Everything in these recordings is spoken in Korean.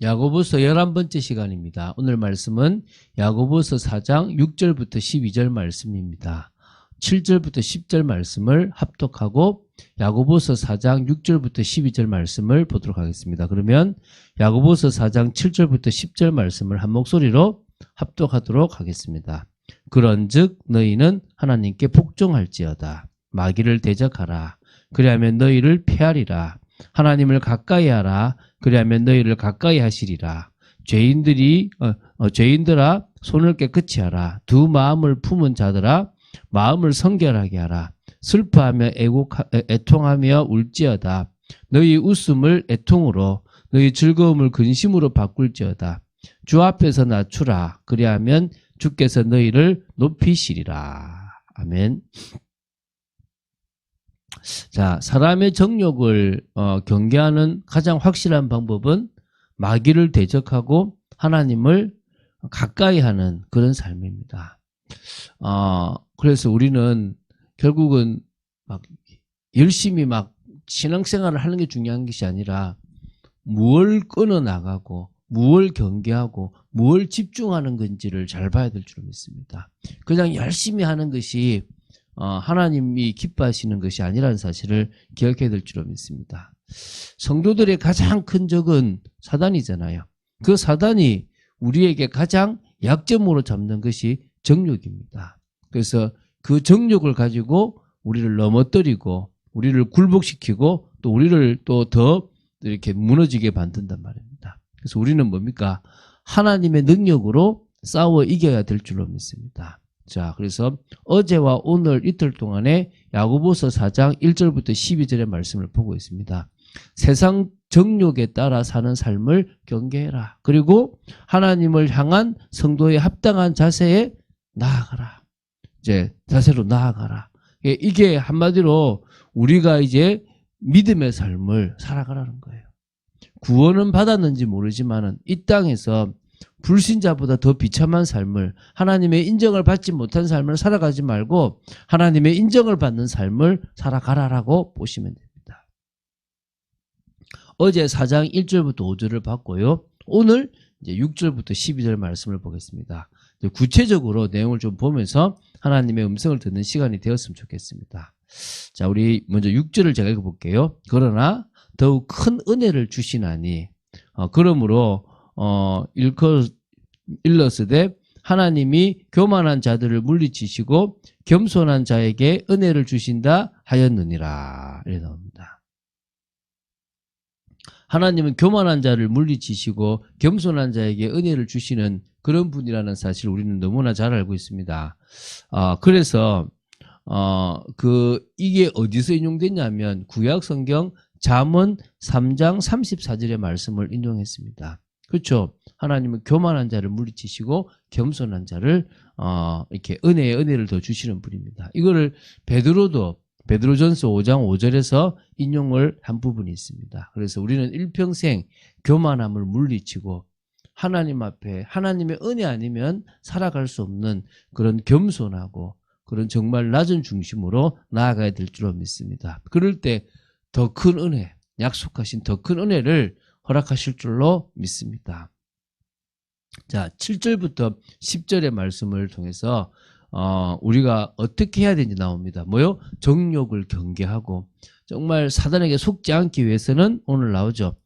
야고보서 11번째 시간입니다. 오늘 말씀은 야고보서 4장 6절부터 12절 말씀입니다. 7절부터 10절 말씀을 합독하고 야고보서 4장 6절부터 12절 말씀을 보도록 하겠습니다. 그러면 야고보서 4장 7절부터 10절 말씀을 한 목소리로 합독하도록 하겠습니다. 그런즉 너희는 하나님께 복종할지어다. 마귀를 대적하라. 그리하면 너희를 패하리라. 하나님을 가까이 하라. 그리하면 너희를 가까이 하시리라. 죄인들아 손을 깨끗이 하라. 두 마음을 품은 자들아 마음을 성결하게 하라. 슬퍼하며 애통하며 울지어다. 너희 웃음을 애통으로 너희 즐거움을 근심으로 바꿀지어다. 주 앞에서 낮추라. 그리하면 주께서 너희를 높이시리라. 아멘. 자, 사람의 정욕을 경계하는 가장 확실한 방법은 마귀를 대적하고 하나님을 가까이 하는 그런 삶입니다. 그래서 우리는 결국은 막 열심히 막 신앙생활을 하는 게 중요한 것이 아니라 무엇을 끊어 나가고 무엇을 경계하고 무엇을 집중하는 건지를 잘 봐야 될 줄 믿습니다. 그냥 열심히 하는 것이 하나님이 기뻐하시는 것이 아니라는 사실을 기억해야 될 줄 믿습니다. 성도들의 가장 큰 적은 사단이잖아요. 그 사단이 우리에게 가장 약점으로 잡는 것이 정욕입니다. 그래서 그 정욕을 가지고 우리를 넘어뜨리고 우리를 굴복시키고 또 우리를 또 더 이렇게 무너지게 만든단 말입니다. 그래서 우리는 뭡니까? 하나님의 능력으로 싸워 이겨야 될 줄로 믿습니다. 자, 그래서 어제와 오늘 이틀 동안에 야고보서 4장 1절부터 12절의 말씀을 보고 있습니다. 세상 정욕에 따라 사는 삶을 경계해라. 그리고 하나님을 향한 성도의 합당한 자세에 나아가라. 이제 자세로 나아가라. 이게 한마디로 우리가 이제 믿음의 삶을 살아가라는 거예요. 구원은 받았는지 모르지만은 이 땅에서 불신자보다 더 비참한 삶을, 하나님의 인정을 받지 못한 삶을 살아가지 말고 하나님의 인정을 받는 삶을 살아가라라고 보시면 됩니다. 어제 4장 1절부터 5절을 봤고요. 오늘 이제 6절부터 12절 말씀을 보겠습니다. 구체적으로 내용을 좀 보면서 하나님의 음성을 듣는 시간이 되었으면 좋겠습니다. 자, 우리 먼저 6절을 제가 읽어볼게요. 그러나 더욱 큰 은혜를 주시나니 그러므로 일러스되 하나님이 교만한 자들을 물리치시고 겸손한 자에게 은혜를 주신다 하였느니라. 이렇게 나옵니다. 하나님은 교만한 자를 물리치시고 겸손한 자에게 은혜를 주시는 그런 분이라는 사실을 우리는 너무나 잘 알고 있습니다. 그래서 이게 어디서 인용됐냐면 구약 성경 잠언 3장 34절의 말씀을 인용했습니다. 그렇죠? 하나님은 교만한 자를 물리치시고 겸손한 자를 이렇게 은혜를 더 주시는 분입니다. 이거를 베드로전서 5장 5절에서 인용을 한 부분이 있습니다. 그래서 우리는 일평생 교만함을 물리치고 하나님 앞에 하나님의 은혜 아니면 살아갈 수 없는 그런 겸손하고 그런 정말 낮은 중심으로 나아가야 될 줄로 믿습니다. 그럴 때 더 큰 은혜, 약속하신 더 큰 은혜를 허락하실 줄로 믿습니다. 자, 7절부터 10절의 말씀을 통해서 우리가 어떻게 해야 되는지 나옵니다. 뭐요? 정욕을 경계하고 정말 사단에게 속지 않기 위해서는 오늘 나오죠.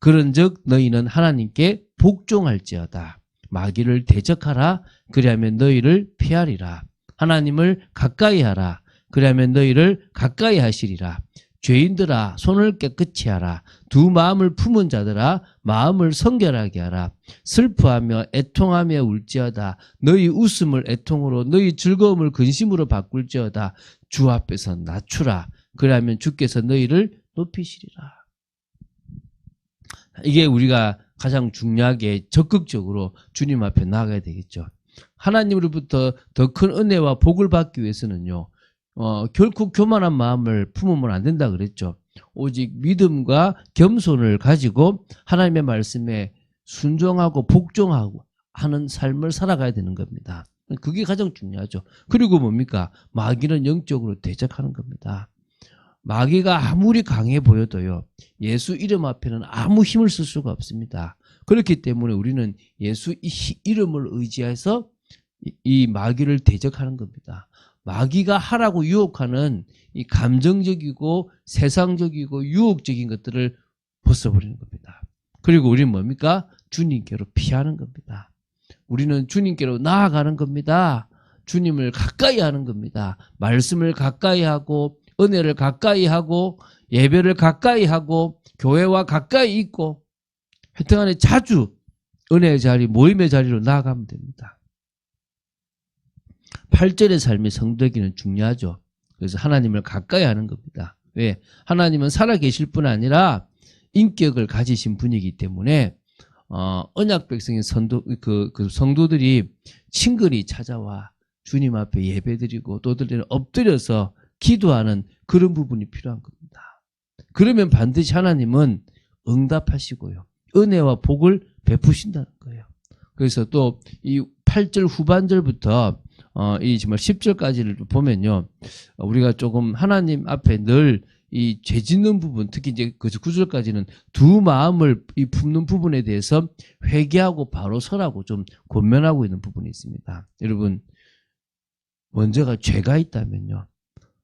그런즉 너희는 하나님께 복종할지어다. 마귀를 대적하라. 그리하면 너희를 피하리라. 하나님을 가까이 하라. 그리하면 너희를 가까이 하시리라. 죄인들아 손을 깨끗이 하라. 두 마음을 품은 자들아 마음을 성결하게 하라. 슬퍼하며 애통하며 울지어다. 너희 웃음을 애통으로 너희 즐거움을 근심으로 바꿀지어다. 주 앞에서 낮추라. 그러면 주께서 너희를 높이시리라. 이게 우리가 가장 중요하게 적극적으로 주님 앞에 나아가야 되겠죠. 하나님으로부터 더 큰 은혜와 복을 받기 위해서는요. 결코 교만한 마음을 품으면 안 된다 그랬죠. 오직 믿음과 겸손을 가지고 하나님의 말씀에 순종하고 복종하고 하는 삶을 살아가야 되는 겁니다. 그게 가장 중요하죠. 그리고 뭡니까? 마귀는 영적으로 대적하는 겁니다. 마귀가 아무리 강해 보여도요. 예수 이름 앞에는 아무 힘을 쓸 수가 없습니다. 그렇기 때문에 우리는 예수 이름을 의지해서 이 마귀를 대적하는 겁니다. 마귀가 하라고 유혹하는 이 감정적이고 세상적이고 유혹적인 것들을 벗어버리는 겁니다. 그리고 우리는 뭡니까? 주님께로 피하는 겁니다. 우리는 주님께로 나아가는 겁니다. 주님을 가까이 하는 겁니다. 말씀을 가까이 하고 은혜를 가까이 하고 예배를 가까이 하고 교회와 가까이 있고 하여튼간에 자주 은혜의 자리, 모임의 자리로 나아가면 됩니다. 8절의 삶의 성도에게는 중요하죠. 그래서 하나님을 가까이 하는 겁니다. 왜? 하나님은 살아계실 뿐 아니라 인격을 가지신 분이기 때문에 언약 백성의 성도들이 친근히 찾아와 주님 앞에 예배드리고 또 때로는 엎드려서 기도하는 그런 부분이 필요한 겁니다. 그러면 반드시 하나님은 응답하시고요. 은혜와 복을 베푸신다는 거예요. 그래서 또 이 8절 후반절부터 이 정말 10절까지를 보면요. 우리가 조금 하나님 앞에 늘 이 죄 짓는 부분, 특히 이제 그 9절까지는 두 마음을 이 품는 부분에 대해서 회개하고 바로 서라고 좀 권면하고 있는 부분이 있습니다. 여러분, 먼저가 죄가 있다면요.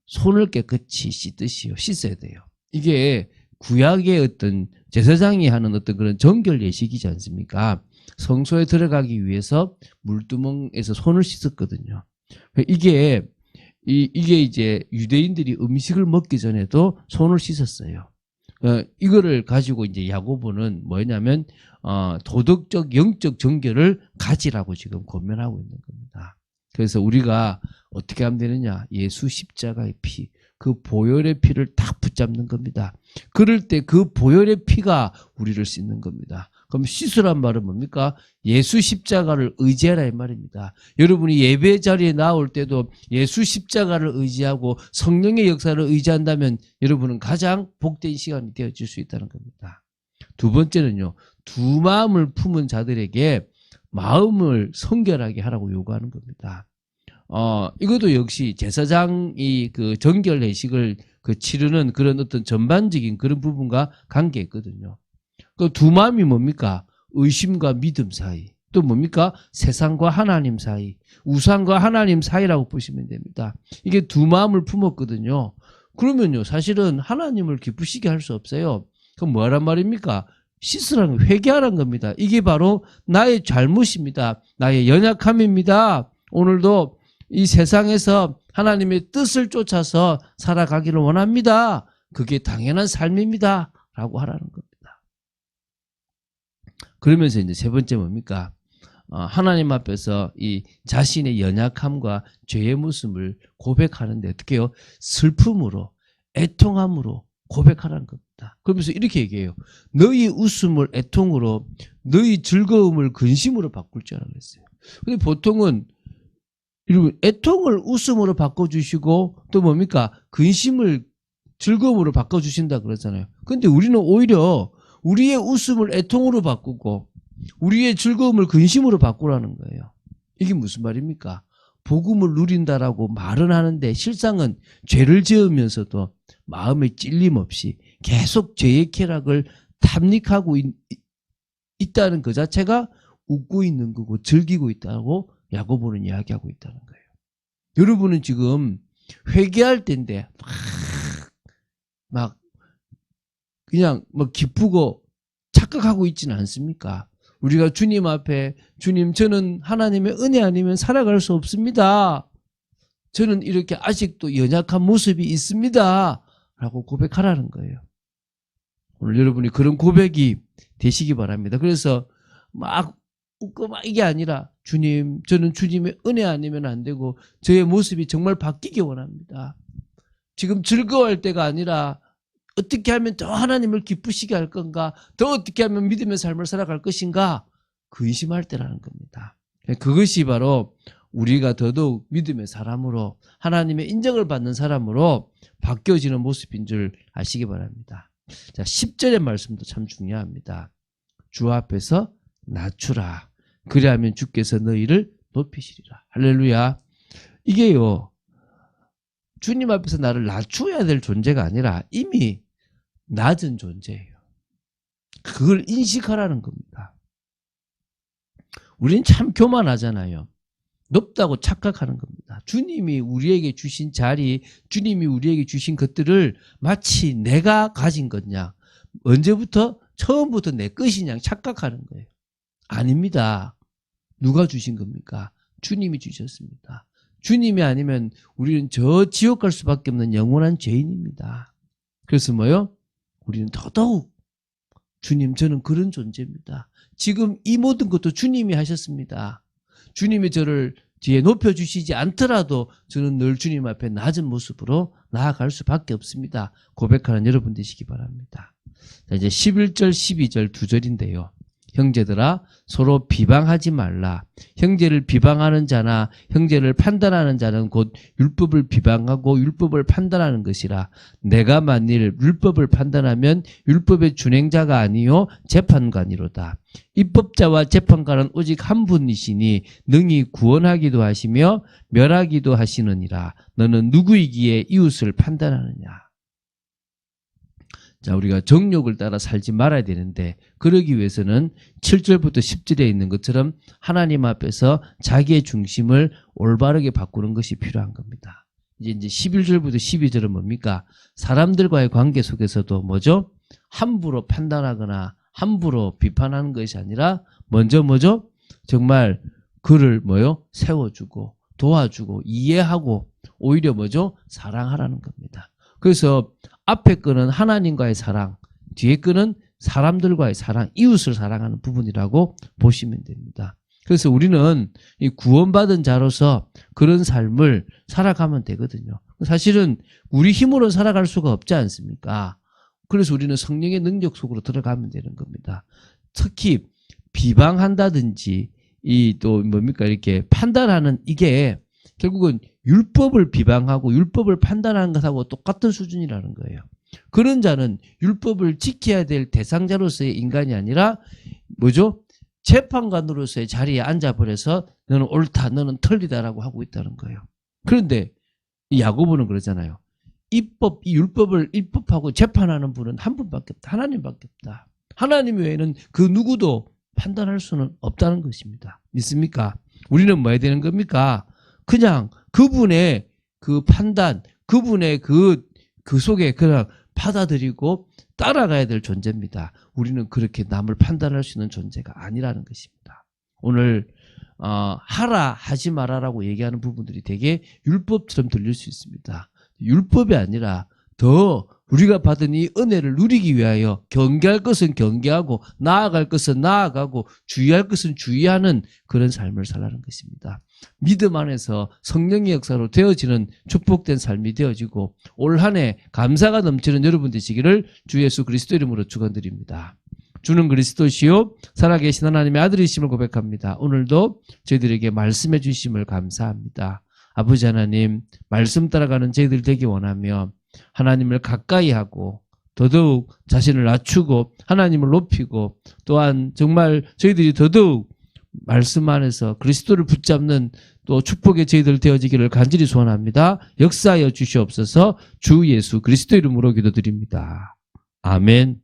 손을 깨끗이 씻어야 돼요. 이게 구약의 어떤 제사장이 하는 어떤 그런 정결 예식이지 않습니까? 성소에 들어가기 위해서 물두멍에서 손을 씻었거든요. 이게 이제 유대인들이 음식을 먹기 전에도 손을 씻었어요. 이거를 가지고 이제 야고보는 뭐냐면 도덕적 영적 정결을 가지라고 지금 권면하고 있는 겁니다. 그래서 우리가 어떻게 하면 되느냐? 예수 십자가의 피, 그 보혈의 피를 딱 붙잡는 겁니다. 그럴 때 그 보혈의 피가 우리를 씻는 겁니다. 그럼 씻으란 말은 뭡니까? 예수 십자가를 의지하라 이 말입니다. 여러분이 예배 자리에 나올 때도 예수 십자가를 의지하고 성령의 역사를 의지한다면 여러분은 가장 복된 시간이 되어질 수 있다는 겁니다. 두 번째는요. 두 마음을 품은 자들에게 마음을 성결하게 하라고 요구하는 겁니다. 이것도 역시 제사장이 그 정결 예식을 치르는 그런 어떤 전반적인 그런 부분과 관계있거든요. 그 두 마음이 뭡니까? 의심과 믿음 사이. 또 뭡니까? 세상과 하나님 사이. 우상과 하나님 사이라고 보시면 됩니다. 이게 두 마음을 품었거든요. 그러면요, 사실은 하나님을 기쁘시게 할 수 없어요. 그럼 뭐란 말입니까? 씻으라는, 회개하라는 겁니다. 이게 바로 나의 잘못입니다. 나의 연약함입니다. 오늘도 이 세상에서 하나님의 뜻을 쫓아서 살아가기를 원합니다. 그게 당연한 삶입니다. 라고 하라는 겁니다. 그러면서 이제 세 번째 뭡니까? 하나님 앞에서 이 자신의 연약함과 죄의 모습을 고백하는데 어떻게 해요? 슬픔으로, 애통함으로 고백하라는 겁니다. 그러면서 이렇게 얘기해요. 너희 웃음을 애통으로, 너희 즐거움을 근심으로 바꿀 줄 알아 그랬어요. 근데 보통은 여러분 애통을 웃음으로 바꿔주시고 또 뭡니까? 근심을 즐거움으로 바꿔주신다 그러잖아요. 근데 우리는 오히려 우리의 웃음을 애통으로 바꾸고 우리의 즐거움을 근심으로 바꾸라는 거예요. 이게 무슨 말입니까? 복음을 누린다라고 말은 하는데 실상은 죄를 지으면서도 마음에 찔림 없이 계속 죄의 쾌락을 탐닉하고 있다는 그 자체가 웃고 있는 거고 즐기고 있다고 야고보는 이야기하고 있다는 거예요. 여러분은 지금 회개할 때인데 막 그냥 뭐 기쁘고 착각하고 있지는 않습니까? 우리가 주님 앞에 주님 저는 하나님의 은혜 아니면 살아갈 수 없습니다. 저는 이렇게 아직도 연약한 모습이 있습니다. 라고 고백하라는 거예요. 오늘 여러분이 그런 고백이 되시기 바랍니다. 그래서 막 웃고 막 이게 아니라 주님 저는 주님의 은혜 아니면 안 되고 저의 모습이 정말 바뀌기 원합니다. 지금 즐거워할 때가 아니라 어떻게 하면 더 하나님을 기쁘시게 할 건가? 더 어떻게 하면 믿음의 삶을 살아갈 것인가? 근심할 때라는 겁니다. 그것이 바로 우리가 더더욱 믿음의 사람으로 하나님의 인정을 받는 사람으로 바뀌어지는 모습인 줄 아시기 바랍니다. 자, 10절의 말씀도 참 중요합니다. 주 앞에서 낮추라. 그리하면 주께서 너희를 높이시리라. 할렐루야. 이게요. 주님 앞에서 나를 낮추어야 될 존재가 아니라 이미 낮은 존재예요. 그걸 인식하라는 겁니다. 우리는 참 교만하잖아요. 높다고 착각하는 겁니다. 주님이 우리에게 주신 자리, 주님이 우리에게 주신 것들을 마치 내가 가진 것냐, 언제부터? 처음부터 내 것이냐 착각하는 거예요. 아닙니다. 누가 주신 겁니까? 주님이 주셨습니다. 주님이 아니면 우리는 저 지옥 갈 수밖에 없는 영원한 죄인입니다. 그래서 뭐요? 우리는 더더욱 주님, 저는 그런 존재입니다. 지금 이 모든 것도 주님이 하셨습니다. 주님이 저를 뒤에 높여주시지 않더라도 저는 늘 주님 앞에 낮은 모습으로 나아갈 수밖에 없습니다. 고백하는 여러분 되시기 바랍니다. 자, 이제 11절, 12절 두 절인데요. 형제들아 서로 비방하지 말라. 형제를 비방하는 자나 형제를 판단하는 자는 곧 율법을 비방하고 율법을 판단하는 것이라. 내가 만일 율법을 판단하면 율법의 준행자가 아니요 재판관이로다. 입법자와 재판관은 오직 한 분이시니 능히 구원하기도 하시며 멸하기도 하시느니라. 너는 누구이기에 이웃을 판단하느냐. 자, 우리가 정욕을 따라 살지 말아야 되는데 그러기 위해서는 7절부터 10절에 있는 것처럼 하나님 앞에서 자기의 중심을 올바르게 바꾸는 것이 필요한 겁니다. 이제 11절부터 12절은 뭡니까? 사람들과의 관계 속에서도 뭐죠? 함부로 판단하거나 함부로 비판하는 것이 아니라 먼저 뭐죠? 정말 그를 뭐요? 세워주고 도와주고 이해하고 오히려 뭐죠? 사랑하라는 겁니다. 그래서 앞에 거는 하나님과의 사랑, 뒤에 거는 사람들과의 사랑, 이웃을 사랑하는 부분이라고 보시면 됩니다. 그래서 우리는 이 구원받은 자로서 그런 삶을 살아가면 되거든요. 사실은 우리 힘으로 살아갈 수가 없지 않습니까? 그래서 우리는 성령의 능력 속으로 들어가면 되는 겁니다. 특히 비방한다든지 이 또 뭡니까 이렇게 판단하는 이게 결국은 율법을 비방하고 율법을 판단하는 것하고 똑같은 수준이라는 거예요. 그런 자는 율법을 지켜야 될 대상자로서의 인간이 아니라 뭐죠? 재판관으로서의 자리에 앉아버려서 너는 옳다, 너는 틀리다라고 하고 있다는 거예요. 그런데 이 야고보는 그러잖아요. 이 율법을 입법하고 재판하는 분은 한 분밖에 없다. 하나님밖에 없다. 하나님 외에는 그 누구도 판단할 수는 없다는 것입니다. 믿습니까? 우리는 뭐 해야 되는 겁니까? 그냥 그분의 그 판단, 그분의 그 속에 그냥 받아들이고 따라가야 될 존재입니다. 우리는 그렇게 남을 판단할 수 있는 존재가 아니라는 것입니다. 오늘 하라 하지 말아라고 얘기하는 부분들이 되게 율법처럼 들릴 수 있습니다. 율법이 아니라 더 우리가 받은 이 은혜를 누리기 위하여 경계할 것은 경계하고 나아갈 것은 나아가고 주의할 것은 주의하는 그런 삶을 살라는 것입니다. 믿음 안에서 성령의 역사로 되어지는 축복된 삶이 되어지고 올 한 해 감사가 넘치는 여러분 되시기를 주 예수 그리스도 이름으로 축원드립니다. 주는 그리스도시요 살아계신 하나님의 아들이심을 고백합니다. 오늘도 저희들에게 말씀해 주심을 감사합니다. 아버지 하나님, 말씀 따라가는 저희들 되기 원하며 하나님을 가까이 하고 더더욱 자신을 낮추고 하나님을 높이고 또한 정말 저희들이 더더욱 말씀 안에서 그리스도를 붙잡는 또 축복의 저희들 되어지기를 간절히 소원합니다. 역사하여 주시옵소서. 주 예수 그리스도 이름으로 기도드립니다. 아멘.